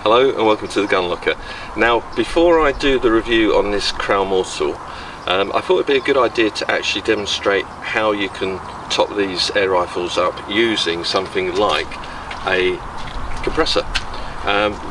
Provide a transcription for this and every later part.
Hello and welcome to the GunLocker. Now, before I do the review on this Crown Mortal, I thought it'd be a good idea to actually demonstrate how you can top these air rifles up using something like a compressor.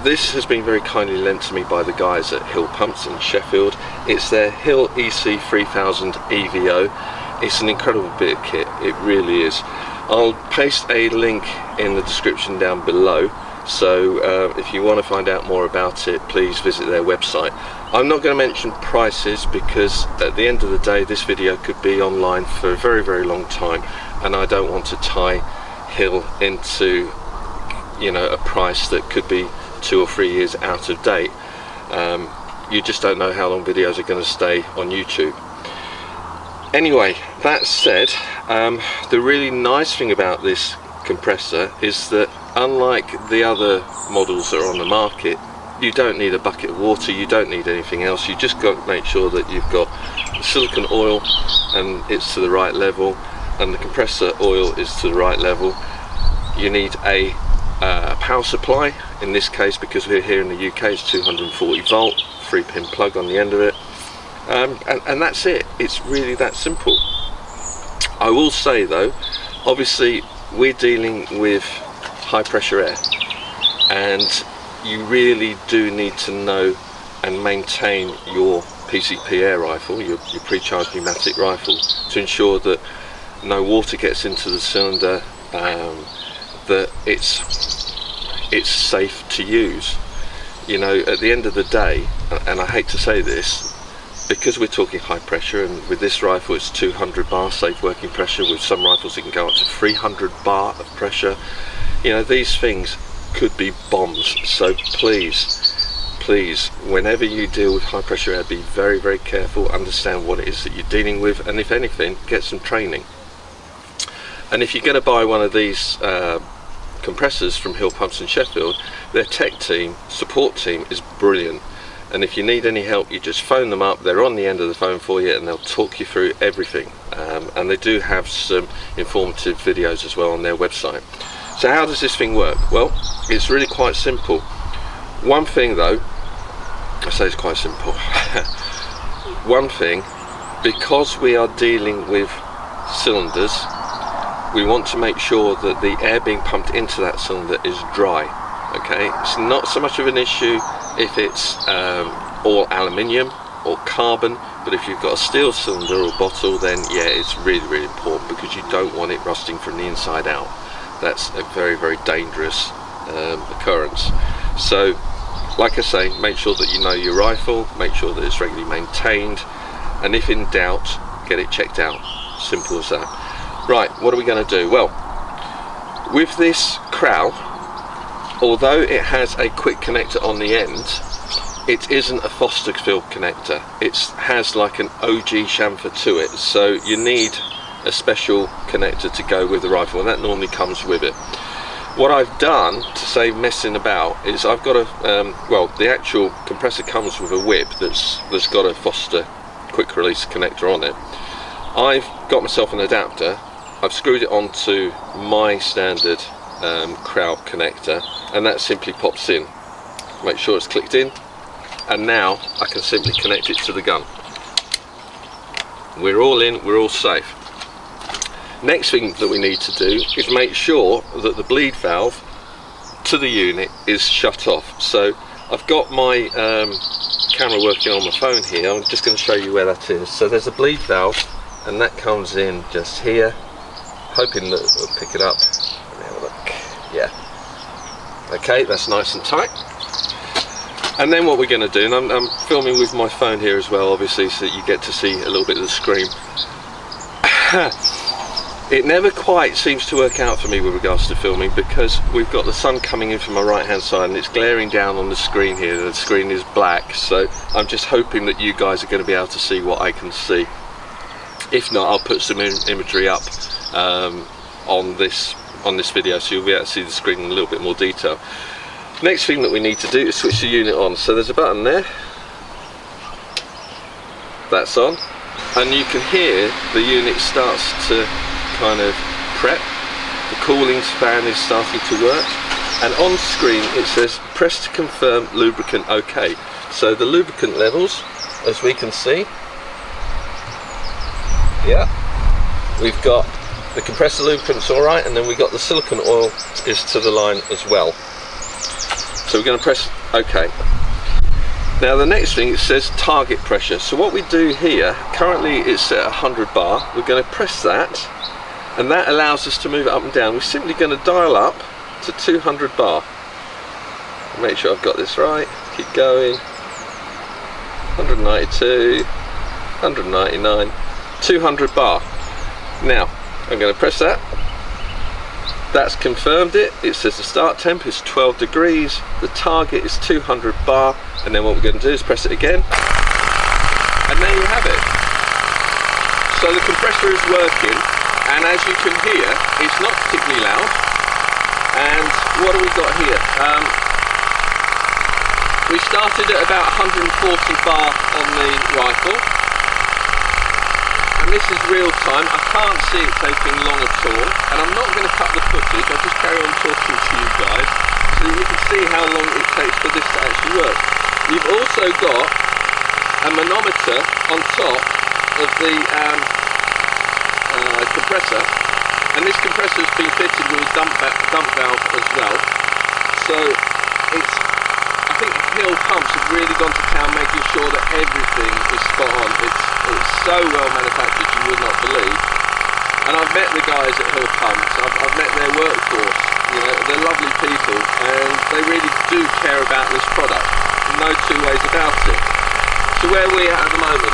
This has been very kindly lent to me by the guys at Hill Pumps in Sheffield. It's their Hill EC 3000 EVO. It's an incredible bit of kit, it really is. I'll paste a link in the description down below, so if you want to find out more about it, please visit their website. I'm not going to mention prices because at the end of the day this video could be online for a very long time, and I don't want to tie Hill into, you know, a price that could be 2 or 3 years out of date. You just don't know how long videos are going to stay on YouTube. Anyway, that said, the really nice thing about this compressor is that unlike the other models that are on the market, you don't need a bucket of water, you don't need anything else. You just got to make sure that you've got silicone oil and it's to the right level, and the compressor oil is to the right level. You need a power supply. In this case, because we're here in the UK, it's 240 volt, 3-pin plug on the end of it, and that's it. It's really that simple. I will say though, obviously we're dealing with high pressure air, and you really do need to know and maintain your PCP air rifle, your pre-charged pneumatic rifle, to ensure that no water gets into the cylinder, that it's safe to use. You know, at the end of the day, and I hate to say this, because we're talking high pressure, and with this rifle it's 200 bar safe working pressure, with some rifles it can go up to 300 bar of pressure. You know, these things could be bombs, so please, whenever you deal with high pressure air, be very careful, understand what it is that you're dealing with, and if anything, get some training. And if you're going to buy one of these compressors from Hill Pumps in Sheffield, their tech team, support team is brilliant, and if you need any help, you just phone them up. They're on the end of the phone for you and they'll talk you through everything, and they do have some informative videos as well on their website. So how does this thing work? Well, it's really quite simple. One thing though, I say it's quite simple. One thing, because we are dealing with cylinders, we want to make sure that the air being pumped into that cylinder is dry. Okay, it's not so much of an issue if it's all aluminium or carbon, but if you've got a steel cylinder or bottle, then yeah, it's really important, because you don't want it rusting from the inside out. That's a very dangerous occurrence. So like I say, make sure that you know your rifle, make sure that it's regularly maintained, and if in doubt, get it checked out. Simple as that. Right, what are we going to do? Well, with this Crown, although it has a quick connector on the end, it isn't a Foster field connector. It has like an OG chamfer to it, so you need a special connector to go with the rifle, and that normally comes with it. What I've done to save messing about is I've got a well, the actual compressor comes with a whip that's got a Foster quick release connector on it. I've got myself an adapter. I've screwed it onto my standard Crown connector, and that simply pops in. Make sure it's clicked in, and now I can simply connect it to the gun. We're all in, we're all safe. Next thing that we need to do is make sure that the bleed valve to the unit is shut off. So I've got my camera working on my phone here. I'm just going to show you where that is. So there's a bleed valve, and that comes in just here, hoping that it'll pick it up. Let me have a look. Yeah, okay, that's nice and tight. And then what we're going to do, and I'm filming with my phone here as well, obviously, so that you get to see a little bit of the screen. It never quite seems to work out for me with regards to filming, because we've got the sun coming in from my right hand side and it's glaring down on the screen here. The screen is black, so I'm just hoping that you guys are going to be able to see what I can see. If not, I'll put some imagery up on this video, so you'll be able to see the screen in a little bit more detail. Next thing that we need to do is switch the unit on. So there's a button there, that's on, and you can hear the unit starts to kind of prep. The cooling fan is starting to work. and on screen it says press to confirm lubricant OK. So the lubricant levels, as we can see, yeah, we've got the compressor lubricant's alright, and then we got the silicone oil is to the line as well. So we're going to press OK. Now the next thing, it says target pressure. So what we do here, currently it's at 100 bar, we're going to press that, and that allows us to move it up and down. We're simply going to dial up to 200 bar. Make sure I've got this right, keep going, 192, 199, 200 bar. Now I'm going to press that. That's confirmed it. It says the start temp is 12 degrees, the target is 200 bar, and then what we're going to do is press it again, and there you have it. So the compressor is working, and as you can hear, it's not particularly loud. And what have we got here? We started at about 140 bar on the rifle, and this is real time. I can't see it taking long at all, and I'm not going to cut the footage. I'll just carry on talking to you guys so that you can see how long it takes for this to actually work. You've also got a manometer on top of the compressor, and this compressor has been fitted with a dump valve as well. So it's, I think Hill Pumps have really gone to town making sure that everything is spot on. It's so well manufactured you would not believe. And I've met the guys at Hill Pumps, I've met their workforce, you know, they're lovely people, and they really do care about this product. No two ways about it. So where are we at the moment?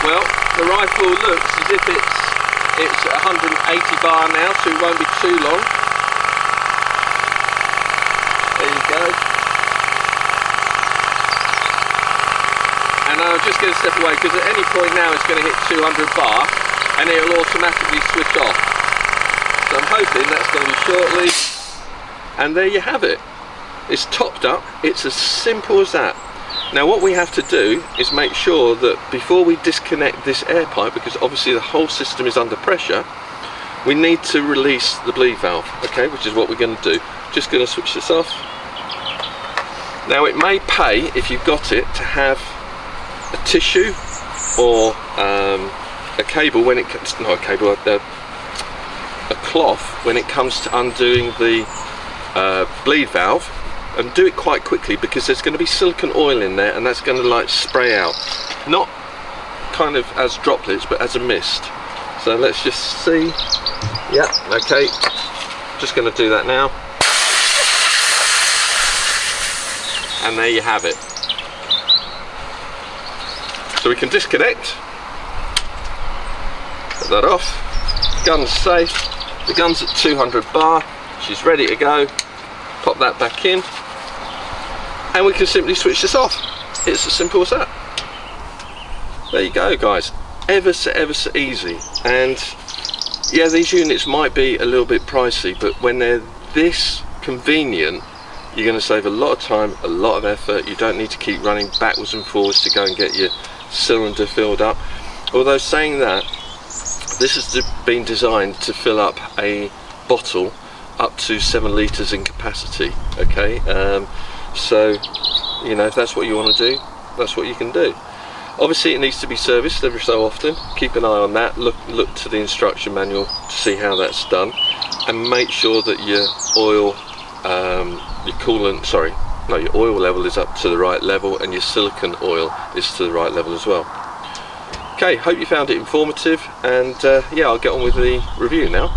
Well, the rifle looks as if it's at 180 bar now, so it won't be too long. There you go. And I'm just going to step away because at any point now it's going to hit 200 bar and it'll automatically switch off. So I'm hoping that's going to be shortly. And there you have it. It's topped up. It's as simple as that. Now what we have to do is make sure that before we disconnect this air pipe, because obviously the whole system is under pressure, we need to release the bleed valve, okay, which is what we're going to do. Just going to switch this off. Now it may pay, if you've got it, to have a tissue or a cable when it comes, not a cable, a cloth when it comes to undoing the bleed valve, and do it quite quickly because there's going to be silicone oil in there and that's going to like spray out, not kind of as droplets but as a mist. So let's just see. Yeah, okay, just going to do that now, and there you have it. So we can disconnect, put that off, gun's safe, the gun's at 200 bar, she's ready to go, pop that back in, and we can simply switch this off. It's as simple as that. There you go guys, ever so easy. And yeah, these units might be a little bit pricey, but when they're this convenient, you're going to save a lot of time, a lot of effort. You don't need to keep running backwards and forwards to go and get your cylinder filled up. Although saying that, this has been designed to fill up a bottle up to 7 litres in capacity, okay? So, you know, if that's what you want to do, that's what you can do. Obviously it needs to be serviced every so often. Keep an eye on that, look to the instruction manual to see how that's done, and make sure that your oil, your coolant, sorry, no, your oil level is up to the right level, and your silicone oil is to the right level as well. Okay, hope you found it informative, and yeah, I'll get on with the review now.